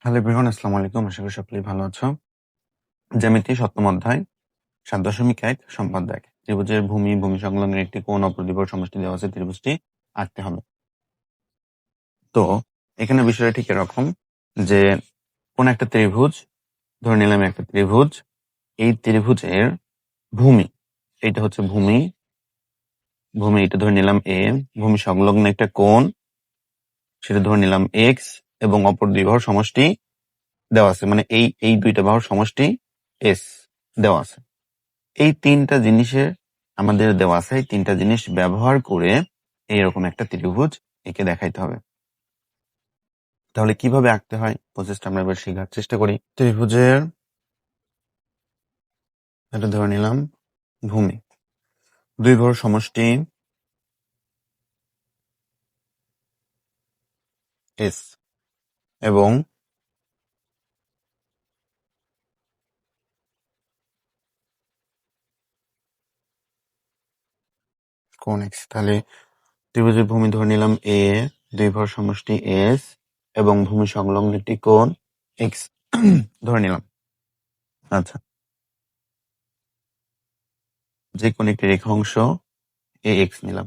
Hello everyone, আসসালামু আলাইকুম। আশা করি সকলেই ভালো আছো। জ্যামিতি ৭ম অধ্যায় ৭.১ সম্পাদ্য ১। ত্রিভুজের ভূমি সংলগ্ন একটি কোণ অপরিবর সমষ্টি দেওয়া আছে, ত্রিভুজটি আঁকতে হবে। তো এখানে বিষয়টা ঠিক এরকম যে কোন একটা ত্রিভুজ, ধরে নিলাম একটা ত্রিভুজ, এই ত্রিভুজের ভূমি, এইটা হচ্ছে ভূমি এটা ধরে নিলাম এ, ভূমি সংলগ্ন একটা কোণ, সেটা ধরে নিলাম এক্স, এবং অপর দুই বাহুর সমষ্টি দেওয়া আছে, মানে এই দুইটা বাহুর সমষ্টি এস দেওয়া আছে। এই তিনটা জিনিসের আমাদের দেওয়া আছে, এই তিনটা জিনিস ব্যবহার করে এইরকম একটা ত্রিভুজ একে দেখাইতে হবে। তাহলে কিভাবে আঁকতে হয় প্রসেসটা আমরা এবার শেখার চেষ্টা করি। ত্রিভুজের এটা ধরে নিলাম ভূমি, দুই বাহুর সমষ্টি এস এবং কোণ এক্স। তাহলে ত্রিভুজের ভূমি ধরে নিলাম এ, দুই বাহুর সমষ্টি এস এবং ভূমি সংলগ্ন একটি কোণ এক্স ধরে নিলাম। আচ্ছা, যে কোনো একটি রেখাংশ এ এক্স নিলাম,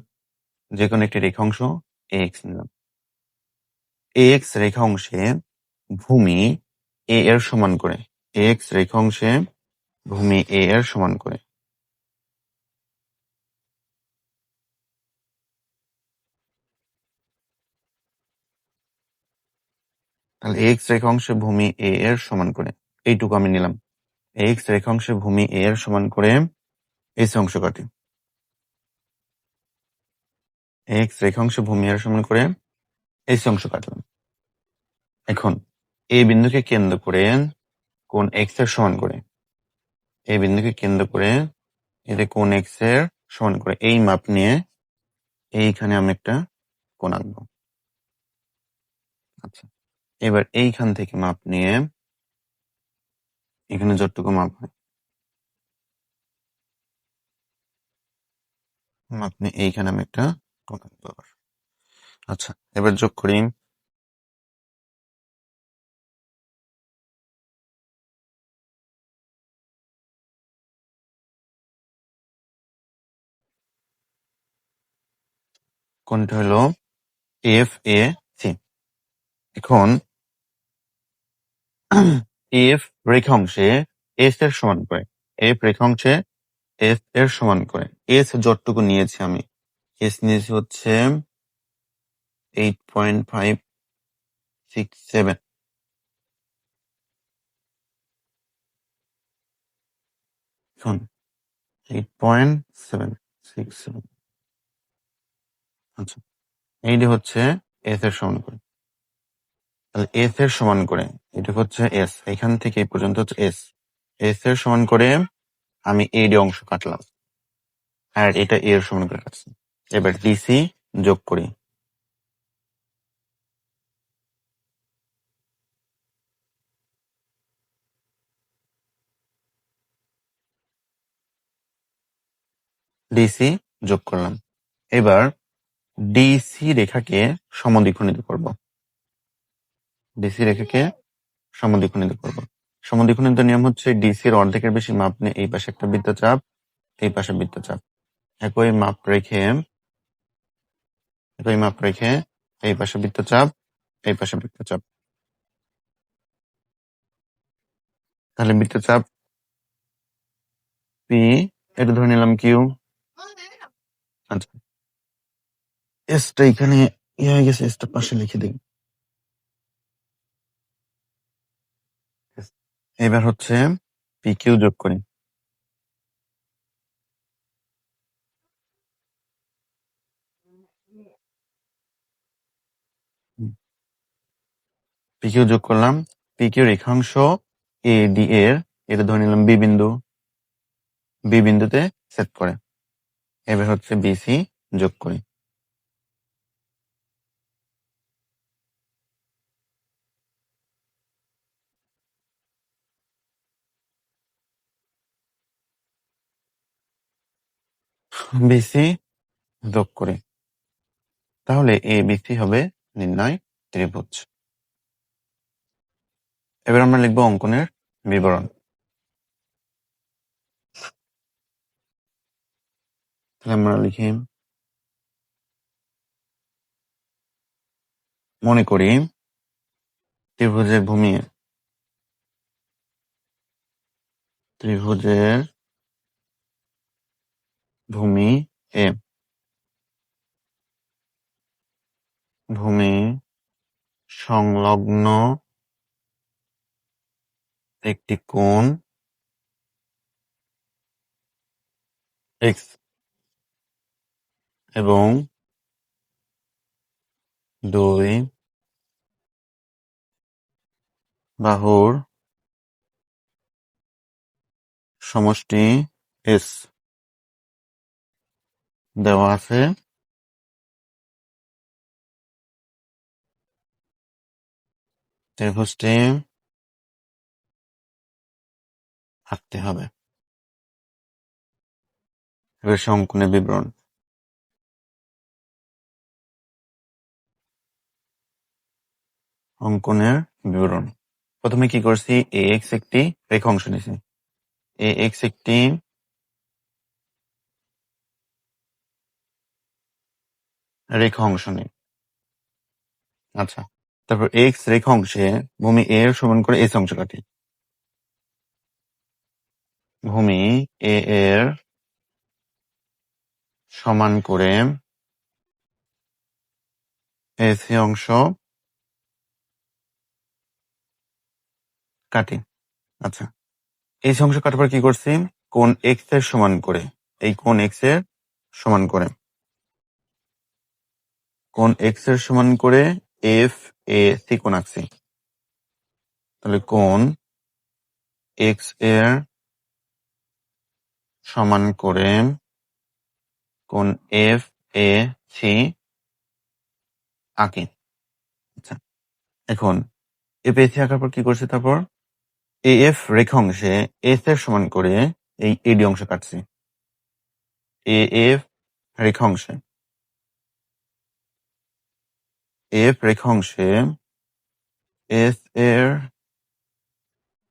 যে কোনো একটি রেখাংশ এ এক্স নিলাম। এক্স রেখাংশে ভূমি এ এর সমান করে, এক্স রেখাংশে ভূমি এ এর সমান করে তাহলে এক্স রেখাংশে ভূমি এ এর সমান করে এইটুকু আমি নিলাম। এক্স রেখাংশে ভূমি এ এর সমান করে এস অংশ কাটি, এক্স রেখাংশে ভূমি এর সমান করে এস অংশ কাটলাম। এখন এই বিন্দুকে কেন্দ্র করে কোণ এক্স এর সমান করে, এই বিন্দুকে কেন্দ্র করে এতে কোণ এক্স এর সমান করে এই মাপ নিয়ে এইখানে আমি একটা কোণ আঁকবো। আচ্ছা, এবার এইখান থেকে মাপ নিয়ে এখানে যতটুকু মাপ হয় মাপ নিয়ে এইখানে আমি একটা কোণ আঁকবো আবার। আচ্ছা, এবার যোগ করি। কোণটা হলো এফ এ সি। এখন এফ রেখাংশে এস এর সমান করে, এফ রেখাংশে এস এর সমান করে এস যতটুকু নিয়েছি আমি, এস নিয়েছি হচ্ছে 8.567। এখন 8.767। আচ্ছা, এইটা হচ্ছে এস এর সমান করে। তাহলে এস এর সমান করে, এটা হচ্ছে এস, এখান থেকে এই পর্যন্ত হচ্ছে এস, এস এর সমান করে আমি এই অংশ কাটলাম আর এটা এর সমান করে কাটছি। এবার ডিসি যোগ করি। ডিসি যোগ করলাম। এবার ডিসি রেখাকে সমদ্বিখণ্ডিত করব, ডিসি রেখাকে সমদ্বিখণ্ডিত করব। সমদ্বিখণ্ডিত নিয়ম হচ্ছে ডিসির অর্ধেকের বেশি মাপ নিয়ে এই পাশে একটা বৃত্তচাপ, এই পাশে বৃত্তচাপ, একই মাপ রেখে এই পাশে বৃত্তচাপ, এই পাশে বৃত্তচাপ। তাহলে বৃত্তচাপ পি, এটা ধরে নিলাম কিউ। আচ্ছা, এসটা এখানে হয়ে গেছে, এসটা পাশে লিখে দিই। এবার হচ্ছে পি কিউ যোগ করি। পি কিউ যোগ করলাম। পি কিউ রেখাংশ এ ডি এর, এটা ধরে নিলাম বি বিন্দু, বি বিন্দুতে সেট করে। এবার হচ্ছে বিসি যোগ করি। বিসি যোগ করি। তাহলে এ বিসি হবে নির্ণয় ত্রিভুজ। এবার আমরা লিখব অঙ্কনের বিবরণ। তাহলে আমরা লিখি, মনে করি ত্রিভুজের ভূমি এ ভূমি সংলগ্ন একটি কোণ x এবং 2 বাহুর সমষ্টি s দেওয়া আছে। ত্রিভুজটি আঁকতে হবে। এবার অঙ্কনের বিবরণ। অঙ্কনের বিবরণ প্রথমে কি করছি, ax একটি রেখা অংশ নিয়েছি। ax একটি রেখা অংশ নেই। আচ্ছা, তারপর x রেখা অংশে ভূমি a এর সমান করে s অংশ কাটি। ভূমি a এর সমান করে ac অংশ কাটি। আচ্ছা, এই অংশ কাটার পর কি করছি, কোণ x এর সমান করে, এই কোণ x এর সমান করে কোণ x এর সমান করে f a c কোণ আঁকছি। তাহলে কোণ x এর সমান করে কোণ f a c আঁকি। আচ্ছা, এখন f a c আঁকার পর কি করছি, তারপর af রেখা অংশে s এর সমান করে এই ad অংশ কাটছি। af রেখা অংশে f রেখা অংশে s এর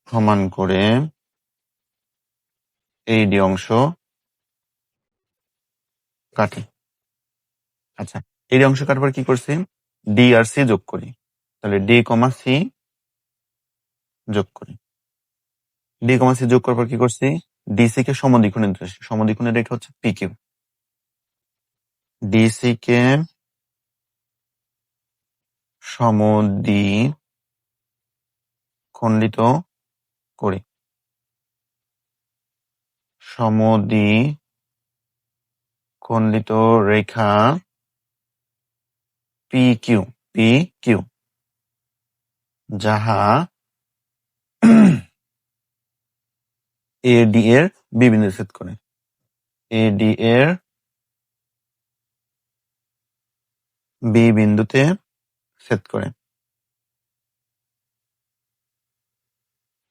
সমান করে ad অংশ কাটি। আচ্ছা, ad অংশ কাটার পর কি করছি, d আর c যোগ করি। তাহলে d, c যোগ করি। d, c যোগ করার পর কি করছি, dc কে সমদ্বিখণ্ডে ধরেছি। সমদ্বিখণ্ডের রেখা হচ্ছে pq। dc কে সমদ্বিখণ্ডিত করি। সমদ্বিখণ্ডিত রেখা PQ যাহা AD এর B বিন্দু ছেদ করে। AD এর B বিন্দুতে ছেদ করে।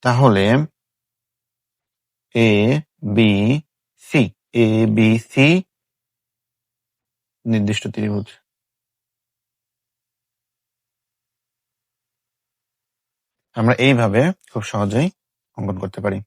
তাহলে ABC নির্দিষ্ট ত্রিভুজ। আমরা এইভাবে খুব সহজেই অঙ্কন করতে পারি।